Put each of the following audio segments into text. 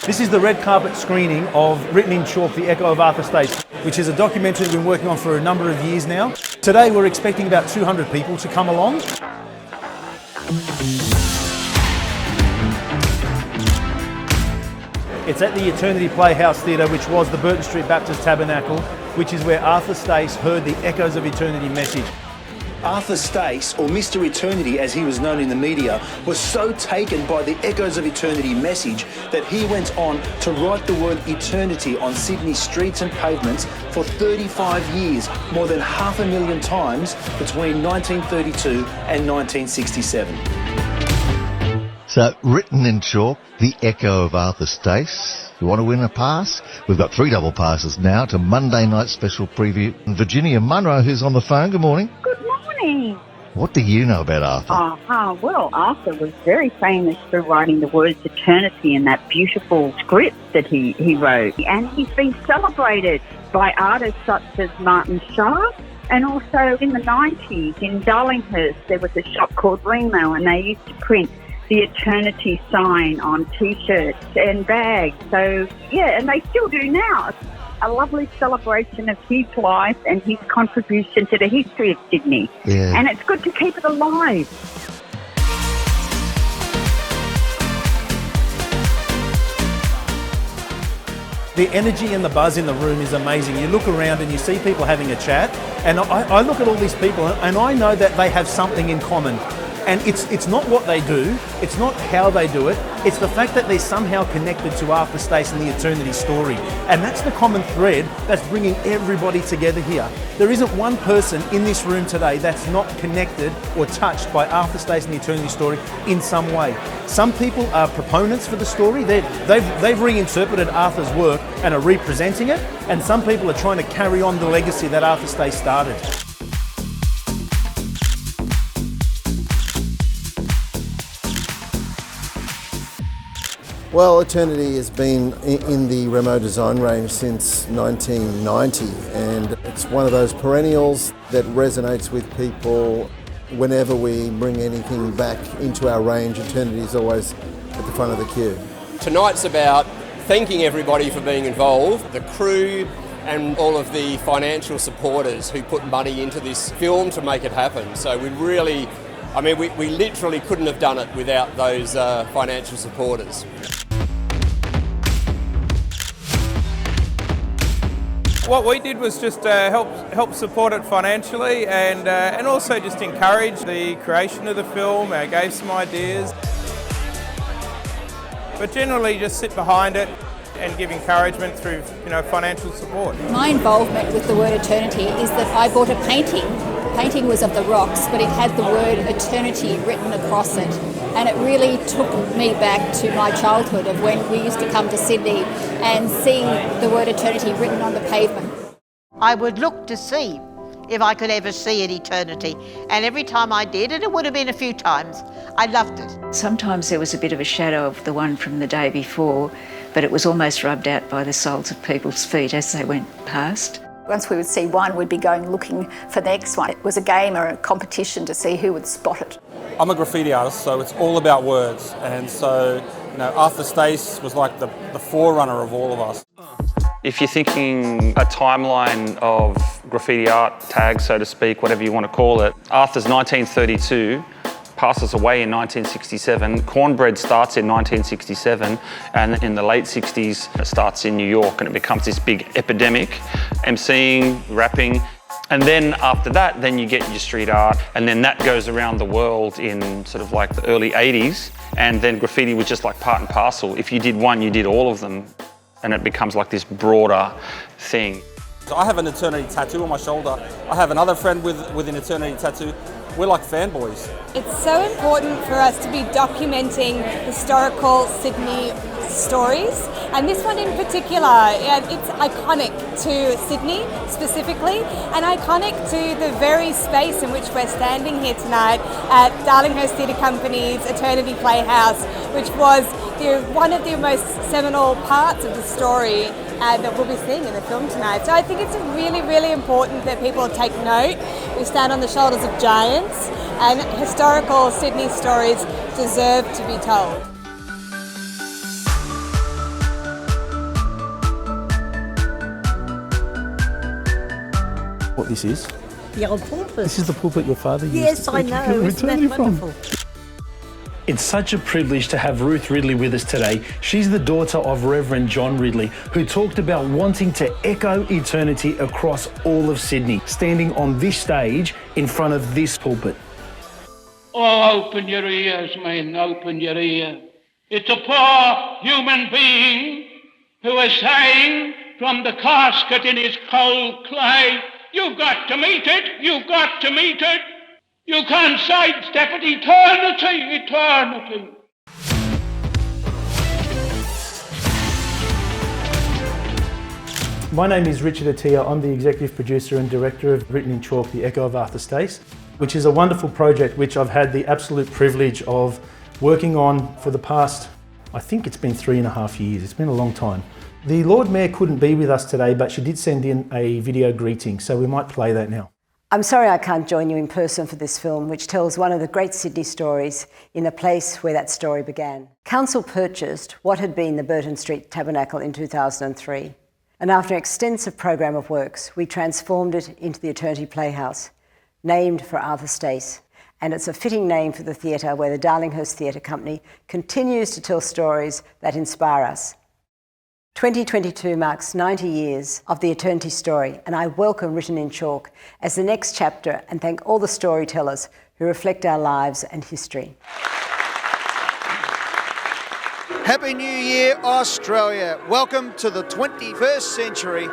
This is the red carpet screening of Written in Chalk, The Echo of Arthur Stace, which is a documentary we've been working on for a number of years now. Today we're expecting about 200 people to come along. It's at the Eternity Playhouse Theatre, which was the Burton Street Baptist Tabernacle, which is where Arthur Stace heard the Echoes of Eternity message. Arthur Stace, or Mr. Eternity as he was known in the media, was so taken by the Echoes of Eternity message that he went on to write the word eternity on Sydney streets and pavements for 35 years, more than 500,000 times between 1932 and 1967. So, Written in Chalk, The Echo of Arthur Stace. You want to win a pass? We've got 3 double passes now to Monday night special preview. And Virginia Munro, who's on the phone. Good morning. Good morning. What do you know about Arthur? Well, Arthur was very famous for writing the words eternity in that beautiful script that he wrote. And he's been celebrated by artists such as Martin Shaw. And also in the 90s in Darlinghurst, there was a shop called Remo, and they used to print the eternity sign on T-shirts and bags. So, yeah, and they still do now. A lovely celebration of his life and his contribution to the history of Sydney. Yeah. And it's good to keep it alive. The energy and the buzz in the room is amazing. You look around and you see people having a chat, and I look at all these people and I know that they have something in common. And it's not what they do, it's not how they do it, it's the fact that they're somehow connected to Arthur Stace and the Eternity story. And that's the common thread that's bringing everybody together here. There isn't one person in this room today that's not connected or touched by Arthur Stace and the Eternity story in some way. Some people are proponents for the story, they've reinterpreted Arthur's work and are representing it, and some people are trying to carry on the legacy that Arthur Stace started. Well, Eternity has been in the Remo design range since 1990, and it's one of those perennials that resonates with people. Whenever we bring anything back into our range, Eternity is always at the front of the queue. Tonight's about thanking everybody for being involved, the crew and all of the financial supporters who put money into this film to make it happen. So we literally couldn't have done it without those financial supporters. What we did was just help support it financially and also just encourage the creation of the film, gave some ideas. But generally just sit behind it and give encouragement through financial support. My involvement with the word eternity is that I bought a painting. The painting was of the rocks, but it had the word eternity written across it. And it really took me back to my childhood of when we used to come to Sydney and see the word eternity written on the pavement. I would look to see if I could ever see an eternity. And every time I did, and it would have been a few times, I loved it. Sometimes there was a bit of a shadow of the one from the day before, but it was almost rubbed out by the soles of people's feet as they went past. Once we would see one, we'd be going looking for the next one. It was a game or a competition to see who would spot it. I'm a graffiti artist, so it's all about words. And so, Arthur Stace was like the forerunner of all of us. If you're thinking a timeline of graffiti art, tags, so to speak, whatever you want to call it, Arthur's 1932, passes away in 1967. Cornbread starts in 1967, and in the late 60s it starts in New York, and it becomes this big epidemic, MCing, rapping. And then after that, then you get your street art, and then that goes around the world in sort of like the early 80s, and then graffiti was just like part and parcel. If you did one, you did all of them, and it becomes like this broader thing. So I have an Eternity tattoo on my shoulder. I have another friend with an Eternity tattoo. We're like fanboys. It's so important for us to be documenting historical Sydney stories, and this one in particular, it's iconic to Sydney specifically, and iconic to the very space in which we're standing here tonight at Darlinghurst Theatre Company's Eternity Playhouse, which was they're one of the most seminal parts of the story that we'll be seeing in the film tonight. So I think it's really, really important that people take note. We stand on the shoulders of giants, and historical Sydney stories deserve to be told. What this is? The old pulpit. This is the pulpit your father used. Yes, I know. Isn't that wonderful? It's such a privilege to have Ruth Ridley with us today. She's the daughter of Reverend John Ridley, who talked about wanting to echo eternity across all of Sydney, standing on this stage in front of this pulpit. Oh, open your ears, man, open your ear. It's a poor human being who is saying from the casket in his cold clay, you've got to meet it, you've got to meet it. You can't sidestep it, eternity, eternity. My name is Richard Attia. I'm the executive producer and director of Written in Chalk, The Echo of Arthur Stace, which is a wonderful project which I've had the absolute privilege of working on for the past, I think it's been 3.5 years. It's been a long time. The Lord Mayor couldn't be with us today, but she did send in a video greeting, so we might play that now. I'm sorry I can't join you in person for this film, which tells one of the great Sydney stories in the place where that story began. Council purchased what had been the Burton Street Tabernacle in 2003, and after an extensive program of works, we transformed it into the Eternity Playhouse, named for Arthur Stace, and it's a fitting name for the theatre where the Darlinghurst Theatre Company continues to tell stories that inspire us. 2022 marks 90 years of the Eternity story, and I welcome Written in Chalk as the next chapter and thank all the storytellers who reflect our lives and history. Happy New Year, Australia. Welcome to the 21st century.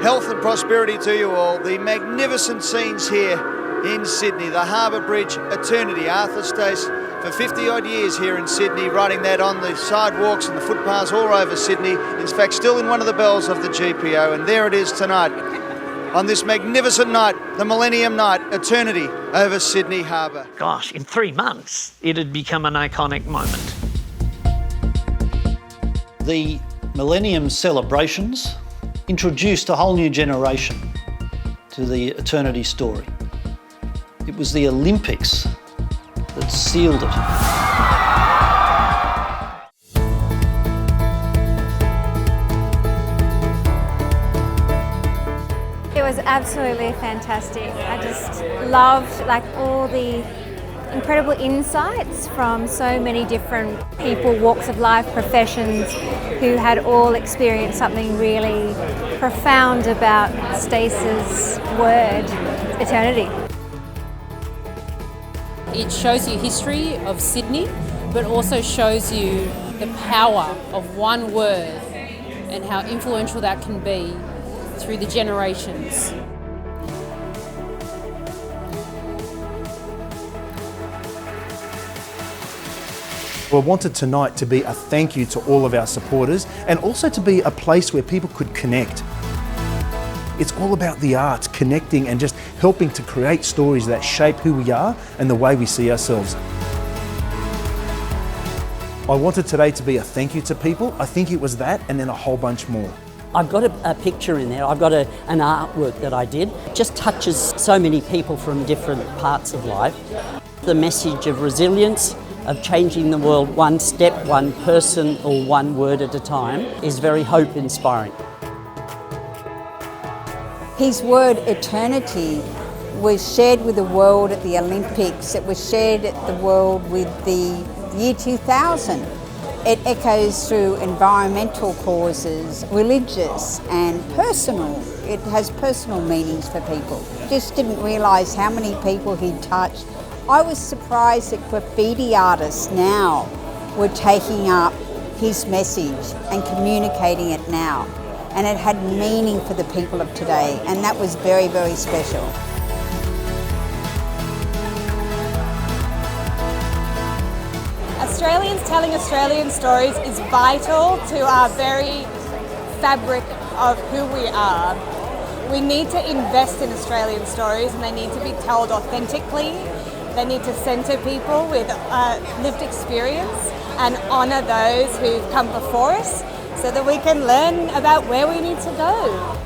Health and prosperity to you all. The magnificent scenes here in Sydney, the Harbour Bridge, Eternity, Arthur Stace, for 50 odd years here in Sydney, writing that on the sidewalks and the footpaths all over Sydney. In fact, still in one of the bells of the GPO, and there it is tonight on this magnificent night, the Millennium Night, Eternity over Sydney Harbour. Gosh, in 3 months, it had become an iconic moment. The Millennium celebrations introduced a whole new generation to the Eternity story. It was the Olympics that sealed it. It was absolutely fantastic. I just loved all the incredible insights from so many different people, walks of life, professions, who had all experienced something really profound about Stace's word, eternity. It shows you history of Sydney, but also shows you the power of one word and how influential that can be through the generations. I wanted tonight to be a thank you to all of our supporters and also to be a place where people could connect. It's all about the arts, connecting and just helping to create stories that shape who we are and the way we see ourselves. I wanted today to be a thank you to people. I think it was that and then a whole bunch more. I've got a picture in there, I've got an artwork that I did. It just touches so many people from different parts of life. The message of resilience, of changing the world one step, one person or one word at a time is very hope-inspiring. His word, eternity, was shared with the world at the Olympics. It was shared at the world with the year 2000. It echoes through environmental causes, religious and personal. It has personal meanings for people. Just didn't realise how many people he'd touched. I was surprised that graffiti artists now were taking up his message and communicating it now. And it had meaning for the people of today, and that was very, very special. Australians telling Australian stories is vital to our very fabric of who we are. We need to invest in Australian stories, and they need to be told authentically. They need to centre people with lived experience. and honour those who've come before us so that we can learn about where we need to go.